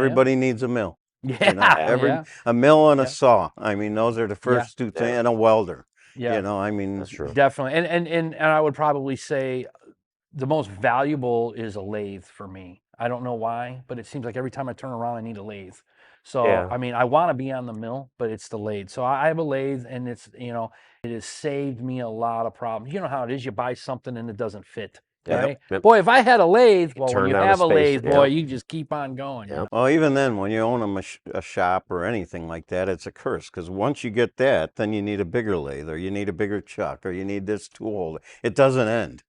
everybody needs a mill. Yeah. A mill and a Yeah. saw. I mean, those are the Yeah. first two things, and a welder. Yeah. I mean, That's true. Definitely. And I would probably say the most valuable is a lathe for me. I don't know why, but it seems like every time I turn around, I need a lathe. So, Yeah. I mean, I want to be on the mill, but it's the lathe. So I have a lathe, and it has saved me a lot of problems. You know how it is. You buy something and it doesn't fit, Yep, right? yep. Boy, if I had a lathe, well, when turn you down the have a space, lathe, boy, yep. you just keep on going. Yep. well, even then, when you own a shop or anything like that, it's a curse, because once you get that, then you need a bigger lathe, or you need a bigger chuck, or you need this tool holder. It doesn't end.